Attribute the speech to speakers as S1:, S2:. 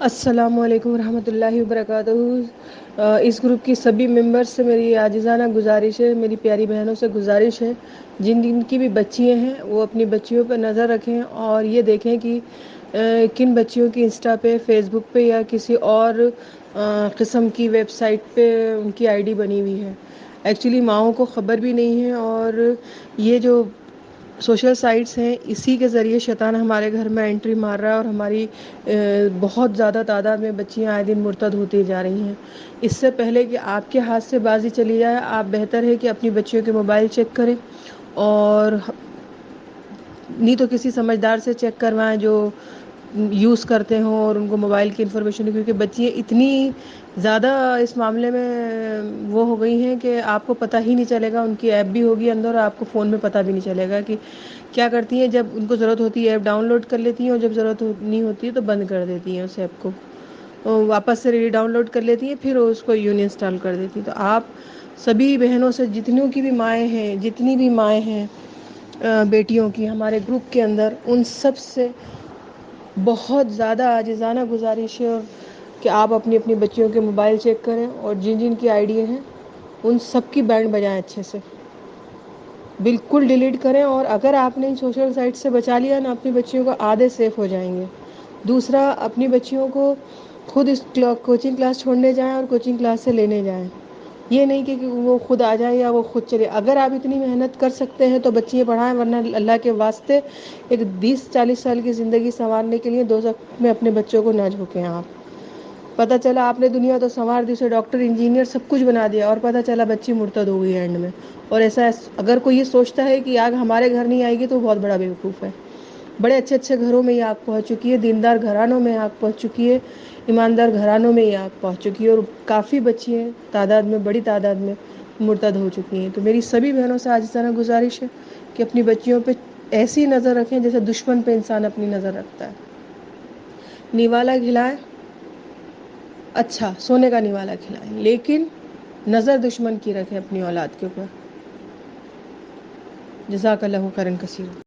S1: السلام علیکم ورحمۃ اللہ وبرکاتہ۔ اس گروپ کی سبھی ممبرس سے میری عاجزانہ گزارش ہے، میری پیاری بہنوں سے گزارش ہے، جن کی بھی بچیاں ہیں وہ اپنی بچیوں پر نظر رکھیں اور یہ دیکھیں کہ کن بچیوں کی انسٹا پہ، فیس بک پہ یا کسی اور قسم کی ویب سائٹ پہ ان کی آئی ڈی بنی ہوئی ہے۔ ایکچولی ماؤں کو خبر بھی نہیں ہے، اور یہ جو سوشل سائٹس ہیں اسی کے ذریعے شیطان ہمارے گھر میں انٹری مار رہا ہے، اور ہماری بہت زیادہ تعداد میں بچیاں آئے دن مرتد ہوتی جا رہی ہیں۔ اس سے پہلے کہ آپ کے ہاتھ سے بازی چلی جائے، آپ بہتر ہے کہ اپنی بچیوں کے موبائل چیک کریں، اور نہیں تو کسی سمجھدار سے چیک کروائیں جو یوز کرتے ہوں اور ان کو موبائل کی انفارمیشن، کیونکہ بچیاں اتنی زیادہ اس معاملے میں وہ ہو گئی ہیں کہ آپ کو پتہ ہی نہیں چلے گا، ان کی ایپ بھی ہوگی اندر اور آپ کو فون میں پتہ بھی نہیں چلے گا کہ کیا کرتی ہیں۔ جب ان کو ضرورت ہوتی ہے ایپ ڈاؤن لوڈ کر لیتی ہیں، اور جب ضرورت نہیں ہوتی ہے تو بند کر دیتی ہیں اس ایپ کو، واپس سے ری ڈاؤن لوڈ کر لیتی ہیں، پھر اس کو یون انسٹال کر دیتی ہیں۔ تو آپ سبھی بہنوں سے، جتنوں کی بھی مائیں ہیں، جتنی بھی مائیں ہیں بیٹیوں کی ہمارے گروپ کے اندر، ان سب سے بہت زیادہ عاجزانہ گزارش ہے کہ آپ اپنی اپنی بچیوں کے موبائل چیک کریں، اور جن جن کی آئی ڈی ہیں ان سب کی بینڈ بجائیں، اچھے سے بالکل ڈیلیٹ کریں۔ اور اگر آپ نے سوشل سائٹ سے بچا لیا نا اپنی بچیوں کو، آدھے سیف ہو جائیں گے۔ دوسرا، اپنی بچیوں کو خود اس کوچنگ کلاس چھوڑنے جائیں اور کوچنگ کلاس سے لینے جائیں، یہ نہیں کہ وہ خود آ جائیں یا وہ خود چلے۔ اگر آپ اتنی محنت کر سکتے ہیں تو بچیاں پڑھائیں، ورنہ اللہ کے واسطے ایک 20-40 سال کی زندگی سنوارنے کے لیے دوزخ میں اپنے بچوں کو نہ جھونکیں۔ آپ پتہ چلا آپ نے دنیا تو سنوار دی، اسے ڈاکٹر انجینئر سب کچھ بنا دیا، اور پتہ چلا بچی مرتد ہو گئی اینڈ میں۔ اور ایسا اگر کوئی یہ سوچتا ہے کہ آگ ہمارے گھر نہیں آئے گی تو بہت بڑا بیوقوف ہے۔ بڑے اچھے اچھے گھروں میں یہ آگ پہنچ چکی ہے، دیندار گھرانوں میں آگ پہنچ چکی ہے، ایماندار گھرانوں میں یہ آگ پہنچ چکی ہے، اور کافی بچیاں تعداد میں، بڑی تعداد میں مرتد ہو چکی ہیں۔ تو میری سبھی بہنوں سے عاجزانہ گزارش ہے کہ اپنی بچیوں پہ ایسی نظر رکھیں جیسے دشمن پہ انسان اپنی نظر رکھتا ہے۔ نیوالا کھلائیں، اچھا سونے کا نیوالا کھلائیں، لیکن نظر دشمن کی رکھیں اپنی اولاد کے اوپر۔ جزاک اللہ خیرا کثیرا۔